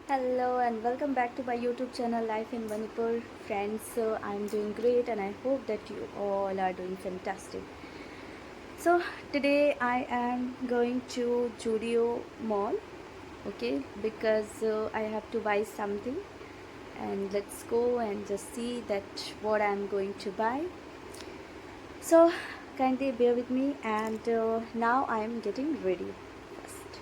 Hello and welcome back to my YouTube channel Life in Manipur. Friends, so I'm doing great and I hope that you all are doing fantastic. So today I am going to Judio Mall, okay, because I have to buy something, and let's go and just see that what I'm going to buy. So kindly bear with me, and now I'm getting ready first.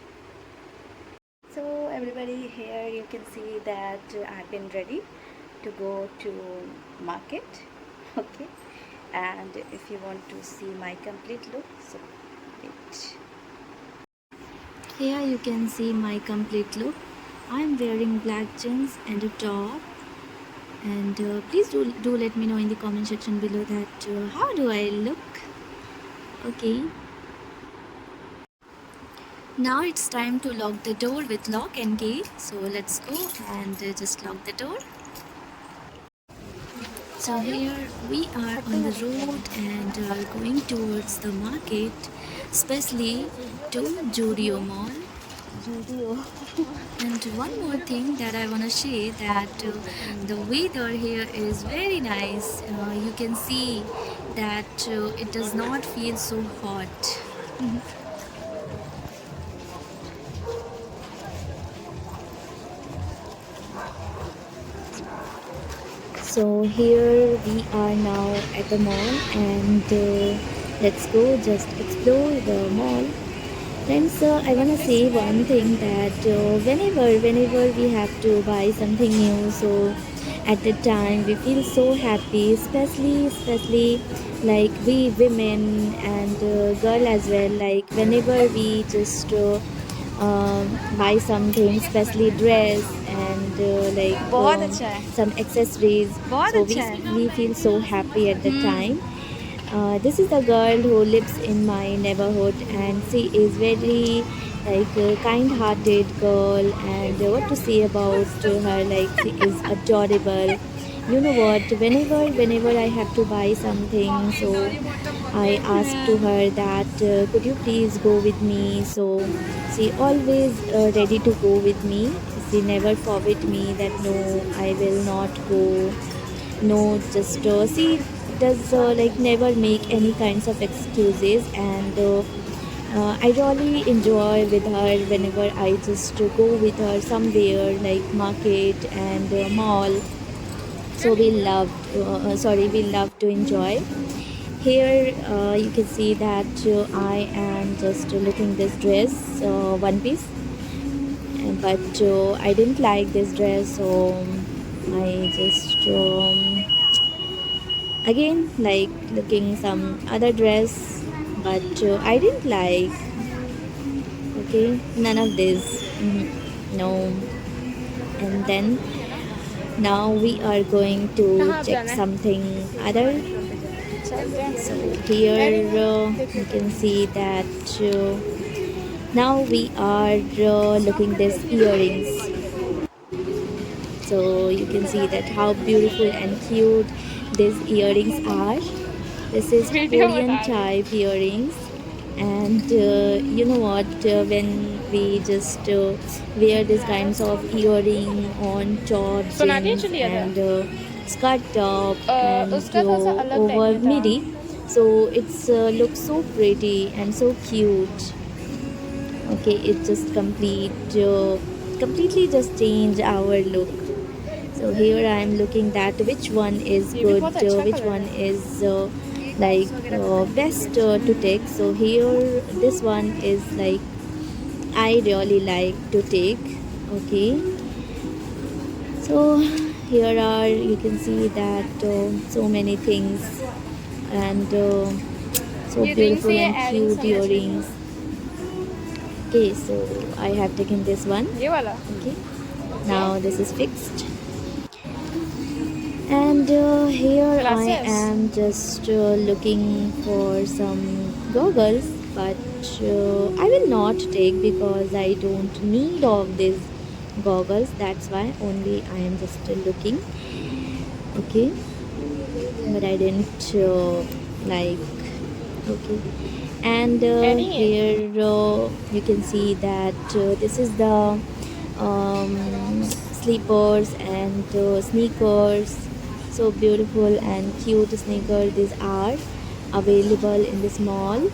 So everybody, here you can see that I've been ready to go to market. Okay, and if you want to see my complete look, so wait. Here you can see my complete look. I'm wearing black jeans and a top, and please do let me know in the comment section below that how do I look. Okay, now it's time to lock the door with lock and key, so let's go and just lock the door. So here we are on the road and are going towards the market, especially to Judio Mall. Judio. And one more thing that I want to share that the weather here is very nice. You can see that it does not feel so hot. So here we are now at the mall, and let's go just explore the mall. Friends, I want to say one thing that whenever we have to buy something new, so at the time we feel so happy, especially like we women and girl as well, like whenever we just buy something, especially dress and like some accessories, so we feel so happy at the time. This is the girl who lives in my neighborhood, and she is very like kind-hearted girl, and what to say about her, like she is adorable. You know what, whenever I have to buy something, so I ask to her that could you please go with me, so she always ready to go with me. She never forbid me that no, I will not go, no, just she does like never make any kinds of excuses, and I really enjoy with her whenever I just go with her somewhere like market and mall. So we love to enjoy. Here you can see that I am just looking this dress, one piece, but I didn't like this dress, so I just again like looking some other dress, but I didn't like. Okay, none of this. No. And then now we are going to check something other. So here you can see that now we are looking this earrings. So you can see that how beautiful and cute these earrings are. This is Korean type earrings, and you know what, when we just wear these kinds of earring on top jeans and skirt top and over midi, so it's looks so pretty and so cute. Okay, it just completely just change our look. So here I am looking that which one is good, which one is like best to take. So here this one is like I really like to take. Okay, so here are, you can see that so many things, and so beautiful and cute earrings. Okay, so I have taken this one. Okay, now this is fixed. And here I am just looking for some goggles, but I will not take because I don't need of these goggles. That's why only I am just looking. Okay, but I didn't like. Okay, and here you can see that this is the slippers and sneakers. So beautiful and cute sneakers these are available in this mall.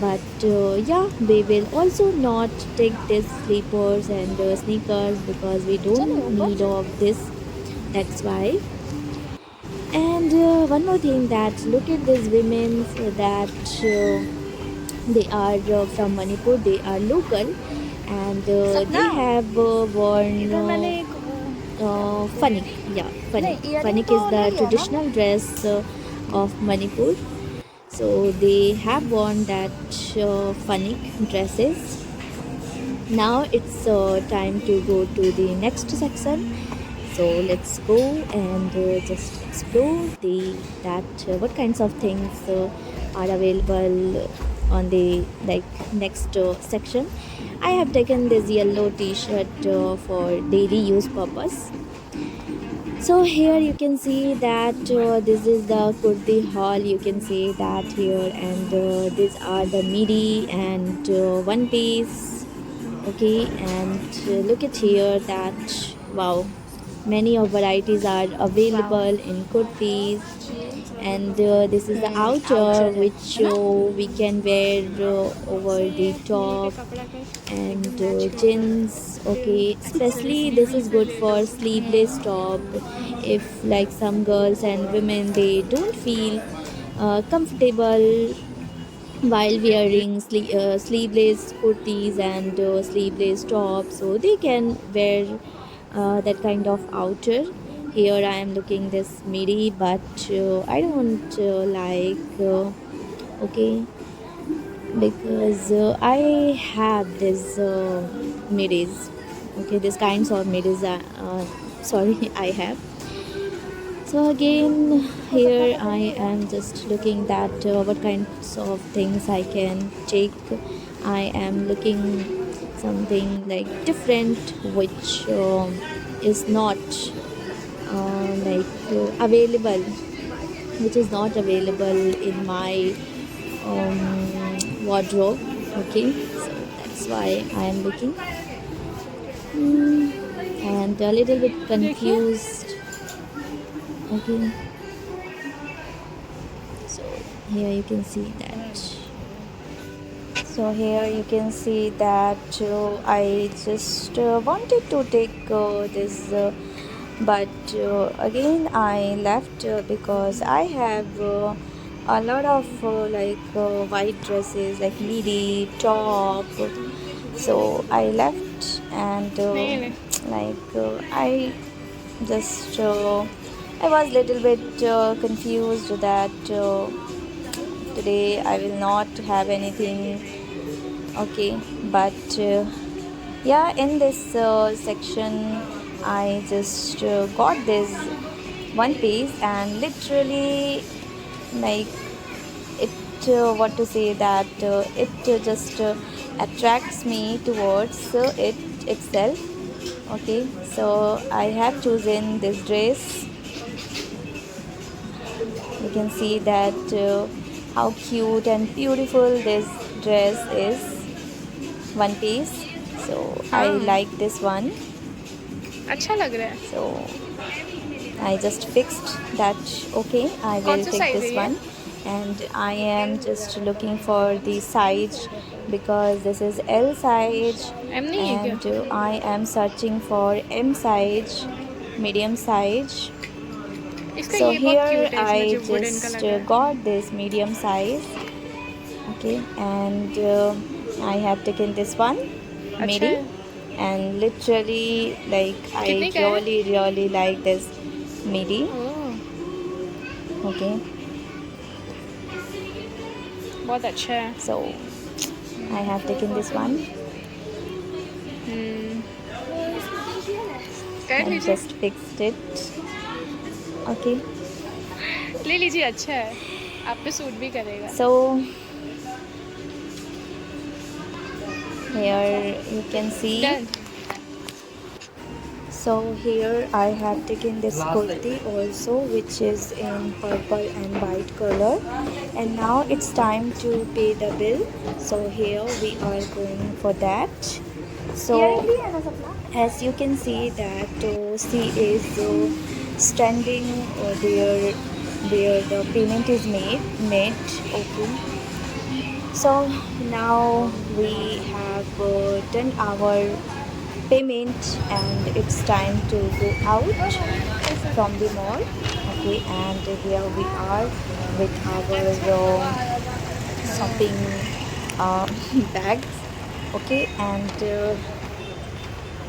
But yeah, we will also not take these slippers and sneakers because we don't need of this. That's why. And one more thing, that look at these women that they are from Manipur. They are local, and they have worn fanik. Yeah, fanik. Fanik is the traditional dress of Manipur. So they have worn that fanik dresses. Now it's time to go to the next section. So let's go and just explore the that what kinds of things are available on the like next section. I have taken this yellow t-shirt for daily use purpose. So here you can see that this is the kurti haul. You can see that here, and these are the midi and one piece. Okay, and look at here that wow, many of varieties are available in kurtis, and this is the outer which we can wear over the top, and jeans. Okay, especially this is good for sleeveless top. If like some girls and women, they don't feel comfortable while wearing sleeveless kurtis and sleeveless tops, so they can wear that kind of outer. Here I am looking this midi, but I don't like okay, because I have this midis. Okay, these kinds of midis sorry, I have. So again, here I am just looking that what kinds of things I can take. I am looking something like different, which is not available, which is not available in my wardrobe. Okay, so that's why I am looking. And a little bit confused. Okay, so here you can see that. So here you can see that I just wanted to take this, but again I left because I have a lot of white dresses like midi top. So I left, and I just I was little bit confused that today I will not have anything. Okay, but yeah, in this section I just got this one piece, and literally like it what to say that it just attracts me towards it itself. Okay, so I have chosen this dress. You can see that how cute and beautiful this dress is, one piece. So I like this one. अच्छा लग रहा है. So I just fixed that okay, I will take this one, and I am just looking for the size because this is L size, and I am searching for M size, medium size. So here I just got this medium size. Okay, and I have taken this one midi, and literally like I really like this midi. Okay, बहुत अच्छा है. so I have taken this one and just fixed it. Okay, ले लीजिए, अच्छा है, आप पे suit भी करेगा. so here you can see. Done. So here I have taken this kurti also, which is in purple and white color, and now it's time to pay the bill. So here we are going for that. So as you can see that she is standing there where the payment is made. Okay, so now we have done our payment and it's time to go out from the mall. Okay, and here we are with our shopping uh, bags. Okay, and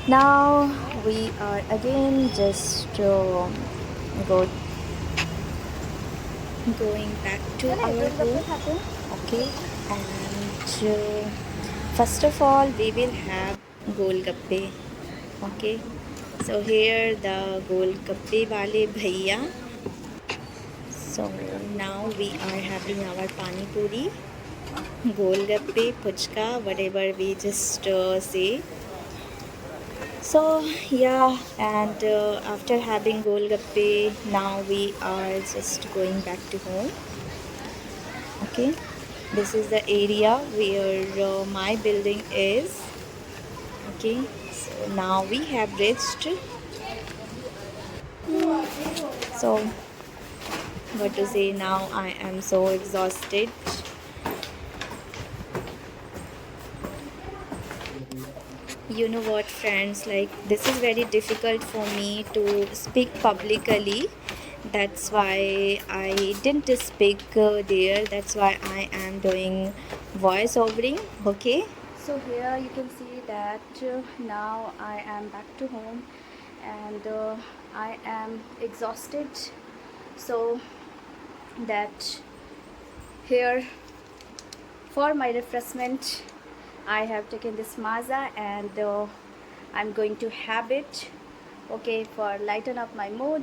now we are again just go going back to our home. Okay, and first of all we will have golgappe. Okay, so here the golgappe wale bhaiya. So now we are having our pani puri, golgappe, puchka, whatever we just say. So yeah, and after having golgappe, now we are just going back to home. Okay, this is the area where my building is. Okay, so now we have reached. So what to say now? I am so exhausted. You know what, friends, like this is very difficult for me to speak publicly. That's why I didn't speak there. That's why I am doing voice overing. Okay, so here you can see that now I am back to home and I am exhausted. So that here for my refreshment I have taken this maza and I'm going to have it, okay, for lighten up my mood.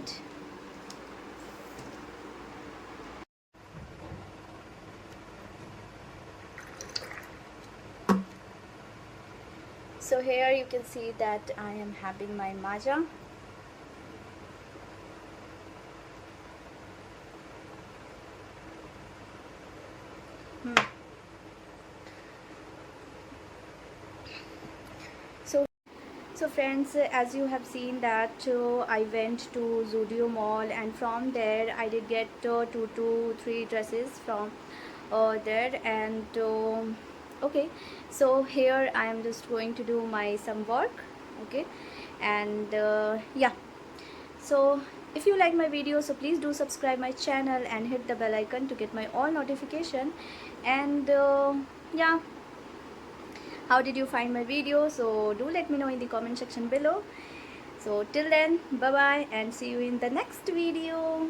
So here you can see that I am having my maja. So friends, as you have seen that I went to Zudio Mall and from there I did get 2 to 3 dresses from there and okay, so here I am just going to do my some work. Okay, and yeah, so if you like my video, so please do subscribe my channel and hit the bell icon to get my all notification. And yeah, how did you find my video? So do let me know in the comment section below. So till then, bye bye and see you in the next video.